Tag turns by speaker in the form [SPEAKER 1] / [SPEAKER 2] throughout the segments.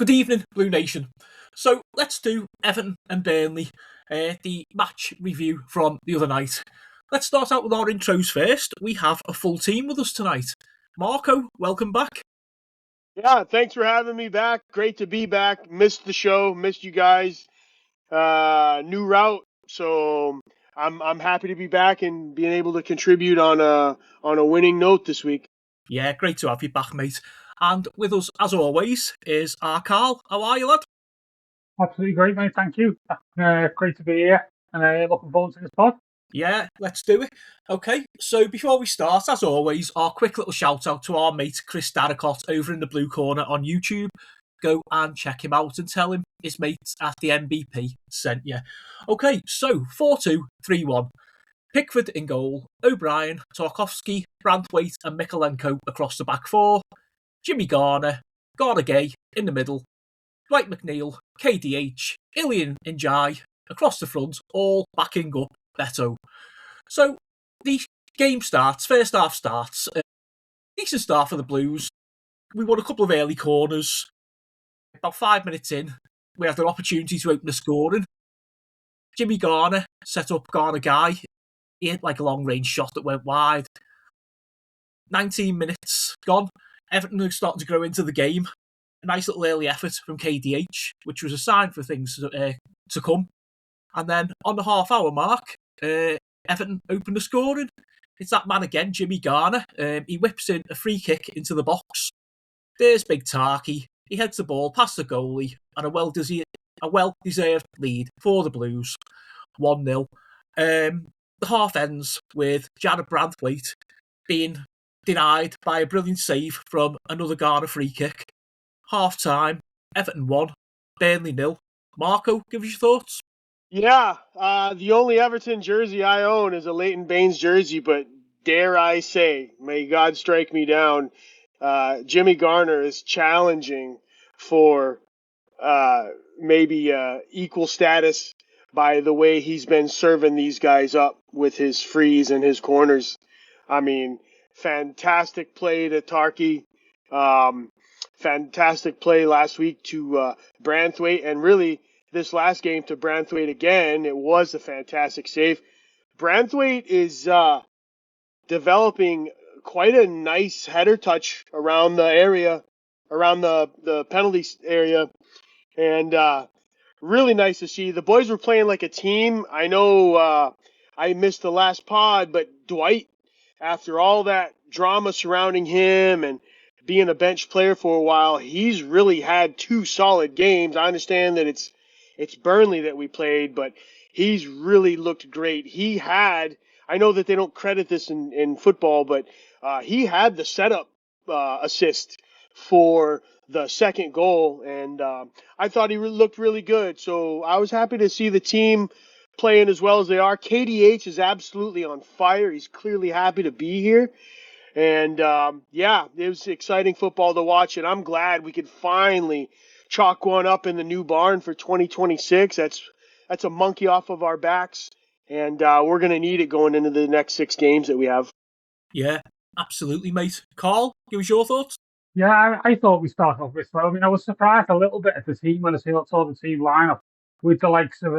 [SPEAKER 1] Good evening, Blue Nation. So let's do Everton and Burnley, the match review from the other night. Let's start out with our intros first. We have a full team with us tonight. Marco, welcome back.
[SPEAKER 2] Yeah, thanks for having me back. Great to be back. Missed the show, missed you guys. New route, so I'm happy to be back and being able to contribute on a winning note this week.
[SPEAKER 1] Yeah, great to have you back, mate. And with us, as always, is our Carl. How are you, lad?
[SPEAKER 3] Absolutely great, mate. Thank you. Great to be here, and looking forward to this pod.
[SPEAKER 1] Yeah, let's do it. Okay, so before we start, as always, our quick little shout out to our mate Chris Darracott over in the blue corner on YouTube. Go and check him out and tell him his mates at the MVP sent you. Okay, so 4-2-3-1. Pickford in goal, O'Brien, Tarkowski, Branthwaite and Mikalenko across the back four, Jimmy Garner, Gay in the middle, Dwight McNeil, KDH, Ilian Njai across the front, all backing up Beto. So the game starts, first half starts. Decent start for the Blues. We won a couple of early corners. About 5 minutes in, we had an opportunity to open the scoring. Jimmy Garner set up Guy. He hit like a long range shot that went wide. 19 minutes gone. Everton are starting to grow into the game. A nice little early effort from KDH, which was a sign for things to come. And then on the half hour mark, Everton opened the scoring. It's that man again, Jimmy Garner. He whips in a free kick into the box. There's Big Tarky. He heads the ball past the goalie and a well-deserved lead for the Blues. 1-0. The half ends with Jared Branthwaite being denied by a brilliant save from another Garner free kick. Half time, Everton 1, Burnley 0. Marco, give us your thoughts.
[SPEAKER 2] Yeah, the only Everton jersey I own is a Leighton Baines jersey, but dare I say, may God strike me down, Jimmy Garner is challenging for maybe equal status by the way he's been serving these guys up with his frees and his corners. I mean, fantastic play to Tarky. Fantastic play last week to Branthwaite, and really this last game to Branthwaite again. It was a fantastic save. Branthwaite is developing quite a nice header touch around the area, around the penalty area, and really nice to see. The boys were playing like a team. I know I missed the last pod, but Dwight, after all that drama surrounding him and being a bench player for a while, he's really had two solid games. I understand that it's Burnley that we played, but he's really looked great. I know that they don't credit this in football, but he had the setup assist for the second goal, and I thought he looked really good. So I was happy to see the team playing as well as they are. KDH is absolutely on fire. He's clearly happy to be here. And, yeah, it was exciting football to watch, and I'm glad we could finally chalk one up in the new barn for 2026. That's a monkey off of our backs, and we're going to need it going into the next 6 games that we have.
[SPEAKER 1] Yeah, absolutely, mate. Carl, give us your thoughts.
[SPEAKER 3] Yeah, I thought we started off with slow. I mean, I was surprised a little bit at the team when I saw the team lineup with the likes of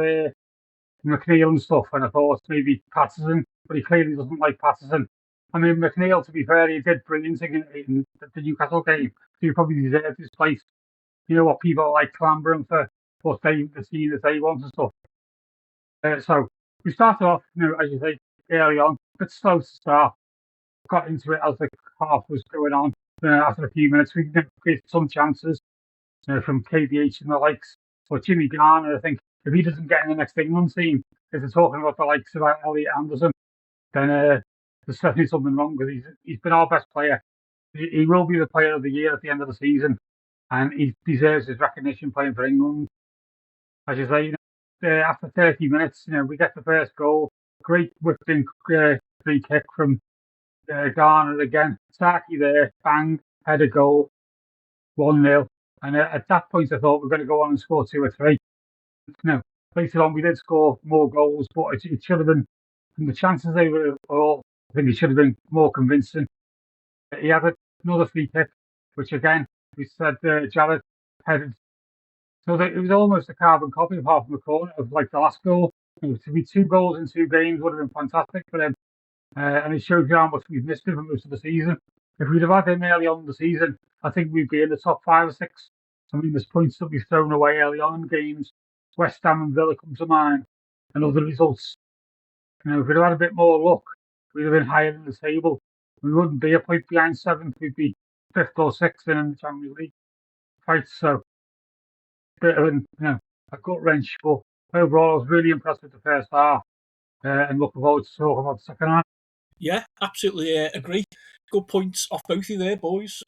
[SPEAKER 3] McNeil and stuff, and I thought maybe Patterson, but he clearly doesn't like Patterson. I mean, McNeil, to be fair, he did brilliant in the Newcastle game. So he probably deserved his place. You know what, people like clambering for what the scene that they want and stuff. So we started off, as you say, early on, a bit slow to start. Got into it as the half was going on. After a few minutes, we created some chances from KDH and the likes. But Jimmy Garner, I think, if he doesn't get in the next England team, if they're talking about the likes of Elliot Anderson, then there's definitely something wrong because he's been our best player. He will be the player of the year at the end of the season, and he deserves his recognition playing for England. As you say, after 30 minutes, we get the first goal. Great whipped in free kick from Garner again. Saki there, bang, header goal, 1-0. And at that point, I thought we were going to go on and score 2 or 3. Later on, we did score more goals, but it should have been, from the chances they were all, I think it should have been more convincing. He had another free kick, which again, we said Jared headed So it was almost a carbon copy, apart from the corner, of like the last goal. To be 2 goals in 2 games would have been fantastic for him. And it showed you how much we've missed him for most of the season. If we'd have had him early on in the season, I think we'd be in the top 5 or 6. I mean, there's points that we've thrown away early on in games. West Ham and Villa come to mind, and other results. If we'd have had a bit more luck, we'd have been higher in the table. We wouldn't be a point behind 7th. We'd be 5th or 6th in the Champions League fight. So, bit of a gut wrench. But overall, I was really impressed with the first half, and looking forward to talking about the second half.
[SPEAKER 1] Yeah, absolutely agree. Good points off both of you there, boys.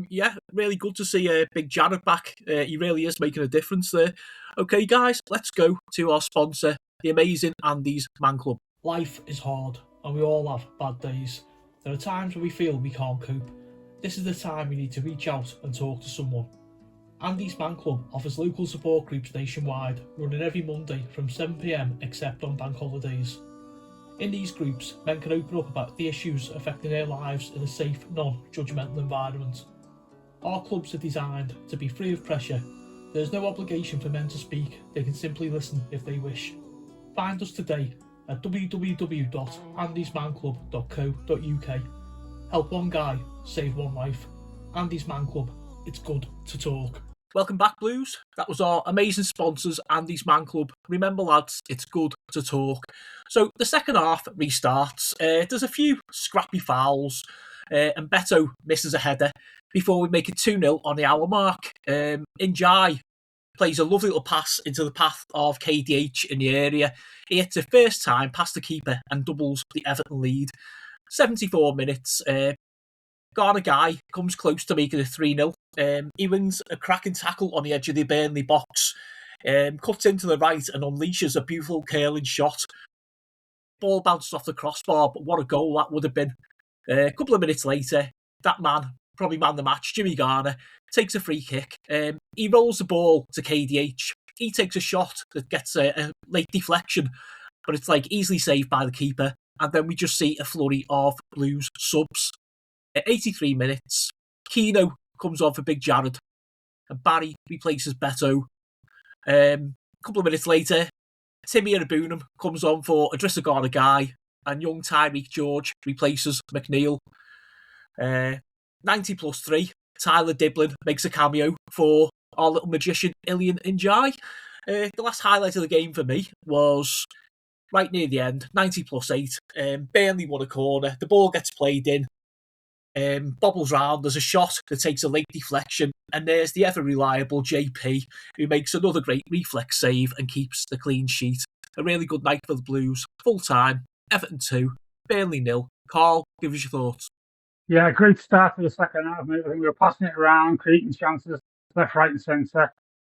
[SPEAKER 1] Yeah, really good to see Big Jared back. He really is making a difference there. Okay, guys, let's go to our sponsor, the amazing Andy's Man Club. Life is hard, and we all have bad days. There are times when we feel we can't cope. This is the time we need to reach out and talk to someone. Andy's Man Club offers local support groups nationwide, running every Monday from 7 p.m, except on bank holidays. In these groups, men can open up about the issues affecting their lives in a safe, non-judgmental environment. Our clubs are designed to be free of pressure. There is no obligation for men to speak, they can simply listen if they wish. Find us today at www.andysmanclub.co.uk. Help one guy, save one life. Andy's Man Club, it's good to talk. Welcome back, Blues. That was our amazing sponsors, Andy's Man Club. Remember, lads, it's good to talk. So the second half restarts. There's a few scrappy fouls, and Beto misses a header before we make it 2-0 on the hour mark. Njai plays a lovely little pass into the path of KDH in the area. He hits it first time past the keeper and doubles the Everton lead. 74 minutes. Ghana guy comes close to making it 3-0. He wins a cracking tackle on the edge of the Burnley box, cuts into the right and unleashes a beautiful curling shot. Ball bounces off the crossbar, but what a goal that would have been. A couple of minutes later, that man, probably man of the match, Jimmy Garner, takes a free kick. He rolls the ball to KDH. He takes a shot that gets a late deflection, but it's like easily saved by the keeper. And then we just see a flurry of Blues subs. At 83 minutes, Keno comes on for Big Jared, and Barry replaces Beto. A couple of minutes later, Timmy Arabunum comes on for Idrissa Gana Guy, and young Tyreek George replaces McNeil. 90 plus 3, Tyler Diblin makes a cameo for our little magician, Ilian Njai. The last highlight of the game for me was right near the end, 90 plus 8. Burnley won a corner, the ball gets played in, bobbles round, there's a shot that takes a late deflection, and there's the ever-reliable JP, who makes another great reflex save and keeps the clean sheet. A really good night for the Blues. Full time, Everton 2, Burnley 0. Carl, give us your thoughts.
[SPEAKER 3] Yeah, great start to the second half, mate. I think we were passing it around, creating chances left, right and centre.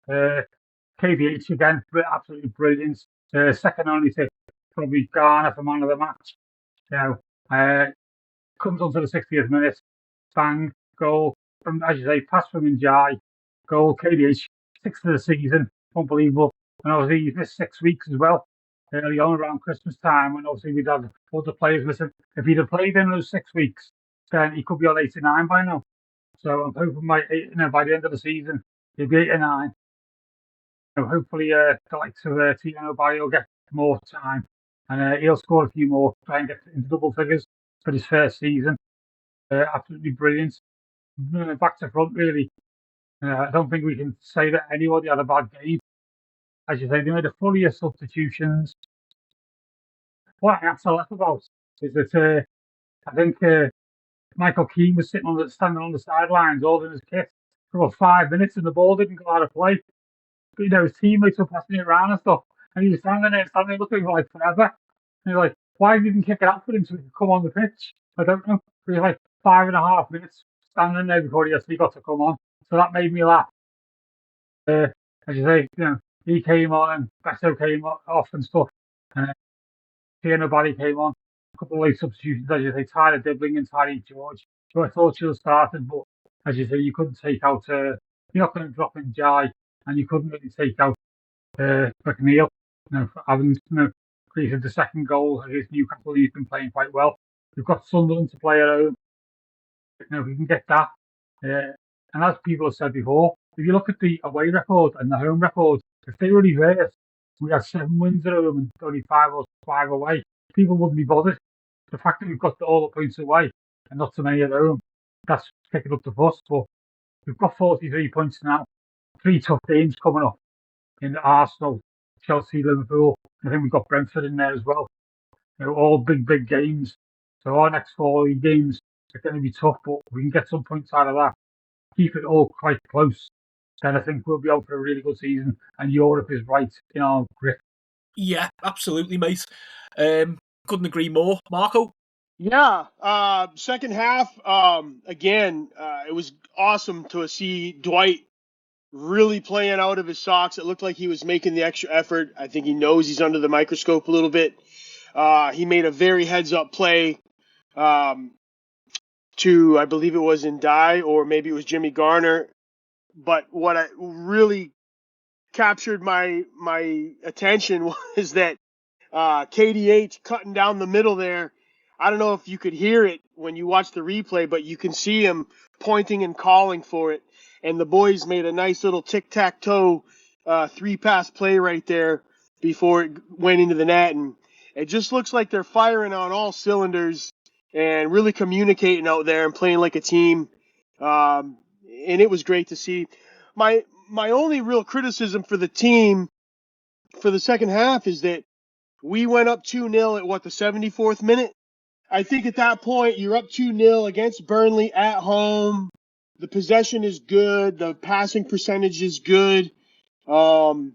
[SPEAKER 3] KVH again, absolutely brilliant. Second only to probably Garner for man of the match. Comes on to the 60th minute, bang, goal, from, as you say, pass from Njai, goal, KDH, 6th of the season, unbelievable. And obviously he's missed 6 weeks as well, early on around Christmas time, when obviously we'd had other players missing. If he'd have played in those 6 weeks, then he could be on 89 by now. So I'm hoping by the end of the season, he'll be 89. Hopefully the likes of TNTN will get more time, and he'll score a few more, try and get into double figures for his first season. Absolutely brilliant. Back to front, really. I don't think we can say that anybody had a bad game. As you say, they made a flurry of substitutions. What I have to laugh about is that I think Michael Keane was standing on the sidelines holding his kit for about 5 minutes, and the ball didn't go out of play. But, his teammates were passing it around and stuff, and he was standing there looking like forever. And you're like, why didn't he kick it out for him so he could come on the pitch? I don't know. It was like 5.5 minutes standing there before he actually got to come on. So that made me laugh. As you say, he came on and Beto came off and stuff. Nobody came on. A couple of late substitutions, as you say, Tyler Dibbling and Tyreek George, who I thought should have started, but as you say, you couldn't take out, you're not going to drop in Jai, and you couldn't really take out McNeil. Having created the second goal against Newcastle, he's been playing quite well. We've got Sunderland to play at home. We can get that. And as people have said before, if you look at the away record and the home record, if they were reversed, we had 7 wins at home and only 5 away, people wouldn't be bothered. The fact that we've got all the points away and not so many at home, that's picking up the fuss. But we've got 43 points now, 3 tough games coming up in Arsenal, Chelsea, Liverpool. I think we've got Brentford in there as well. All big games. So our next 4 league games are going to be tough, but we can get some points out of that. Keep it all quite close. Then I think we'll be out for a really good season, and Europe is right in our grip.
[SPEAKER 1] Yeah, absolutely, mate. Couldn't agree more. Marco?
[SPEAKER 2] Yeah, second half, again, it was awesome to see Dwight really playing out of his socks. It looked like he was making the extra effort. I think he knows he's under the microscope a little bit. He made a very heads-up play to, I believe it was Ndai, or maybe it was Jimmy Garner. But what really captured my attention was that KDH cutting down the middle there. I don't know if you could hear it when you watch the replay, but you can see him pointing and calling for it. And the boys made a nice little tic-tac-toe 3-pass play right there before it went into the net. And it just looks like they're firing on all cylinders and really communicating out there and playing like a team. And it was great to see. My only real criticism for the team for the second half is that we went up 2-0 at the 74th minute. I think at that point, you're up 2-0 against Burnley at home. The possession is good. The passing percentage is good. We're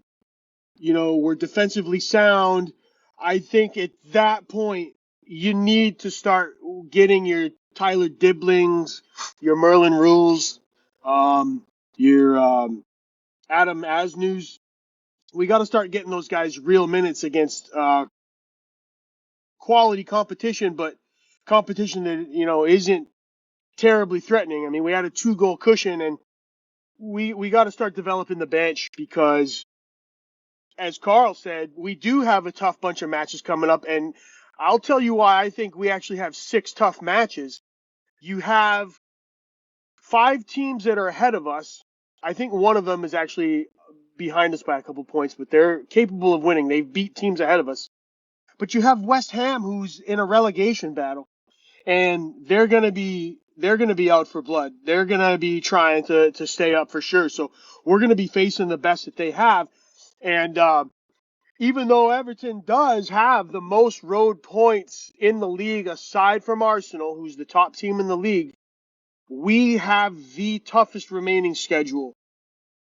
[SPEAKER 2] defensively sound. I think at that point, you need to start getting your Tyler Diblings, your Merlin Rules, your Adam Asnews. We got to start getting those guys real minutes against quality competition, but competition that isn't terribly threatening. I mean, we had a 2-goal cushion, and we got to start developing the bench because, as Carl said, we do have a tough bunch of matches coming up, and I'll tell you why I think we actually have 6 tough matches. You have 5 teams that are ahead of us. I think one of them is actually behind us by a couple points, but they're capable of winning. They've beat teams ahead of us. But you have West Ham, who's in a relegation battle, and they're gonna be out for blood. They're gonna be trying to stay up for sure. So we're gonna be facing the best that they have. And even though Everton does have the most road points in the league, aside from Arsenal, who's the top team in the league, we have the toughest remaining schedule.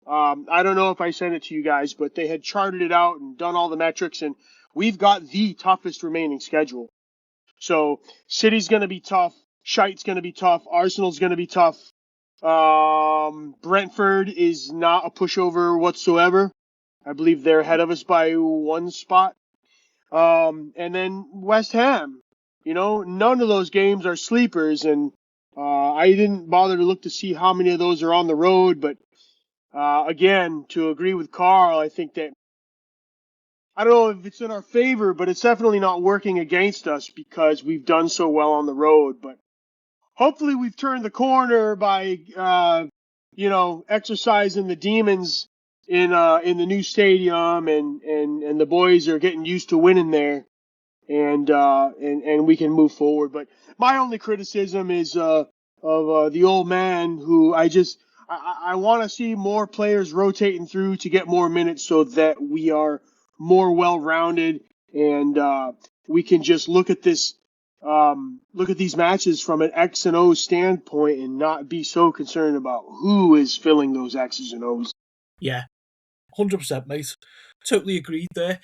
[SPEAKER 2] I don't know if I sent it to you guys, but they had charted it out and done all the metrics, and we've got the toughest remaining schedule. So City's going to be tough. Shite's going to be tough. Arsenal's going to be tough. Brentford is not a pushover whatsoever. I believe they're ahead of us by 1 spot. And then West Ham. None of those games are sleepers, and I didn't bother to look to see how many of those are on the road, but again, to agree with Carl, I think that I don't know if it's in our favor, but it's definitely not working against us because we've done so well on the road. But hopefully we've turned the corner by, exercising the demons in the new stadium, and the boys are getting used to winning there, and we can move forward. But my only criticism is of the old man, who I want to see more players rotating through to get more minutes so that we are more well-rounded, and we can just look at these matches from an X and O standpoint and not be so concerned about who is filling those X's and O's.
[SPEAKER 1] Yeah, 100%, mate. Totally agreed there.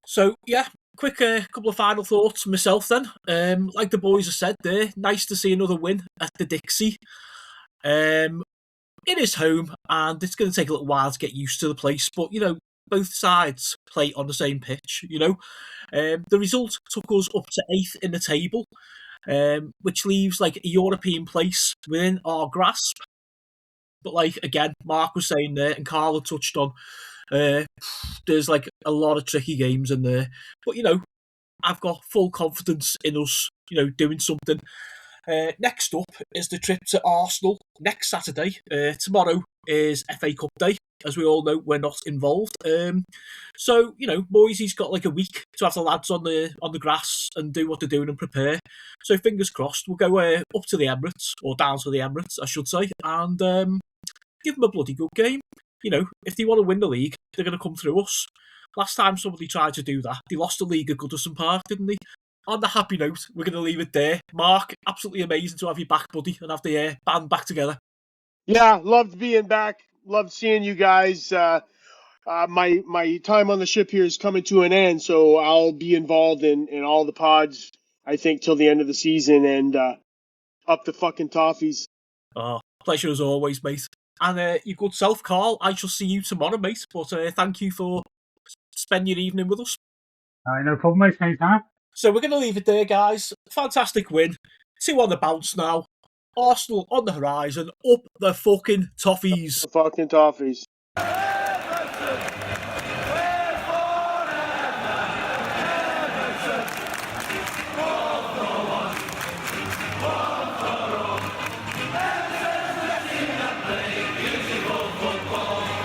[SPEAKER 1] So, yeah, quick couple of final thoughts myself then. Like the boys have said there, nice to see another win at the Dixie. It is home, and it's going to take a little while to get used to the place, but, both sides play on the same pitch, The result took us up to 8th in the table, which leaves, a European place within our grasp. But, again, Mark was saying there, and Carla touched on, there's, a lot of tricky games in there. But, I've got full confidence in us, doing something. Next up is the trip to Arsenal next Saturday. Tomorrow is FA Cup day. As we all know, we're not involved. So, Moisey's got like a week to have the lads on the grass and do what they're doing and prepare. So fingers crossed, we'll go up to the Emirates, or down to the Emirates, I should say, and give them a bloody good game. If they want to win the league, they're going to come through us. Last time somebody tried to do that, they lost the league at Goodison Park, didn't they? On the happy note, we're going to leave it there. Mark, absolutely amazing to have you back, buddy, and have the band back together.
[SPEAKER 2] Yeah, loved being back. Loved seeing you guys. My time on the ship here is coming to an end, so I'll be involved in all the pods, I think, till the end of the season, and up the fucking toffees.
[SPEAKER 1] Oh, pleasure as always, mate. And your good self, Carl. I shall see you tomorrow, mate. But thank you for spending your evening with us.
[SPEAKER 3] No problem, mate. Anytime.
[SPEAKER 1] So we're going to leave it there, guys. Fantastic win. 2 on the bounce now. Arsenal on the horizon. Up the fucking toffees.
[SPEAKER 2] The fucking toffees.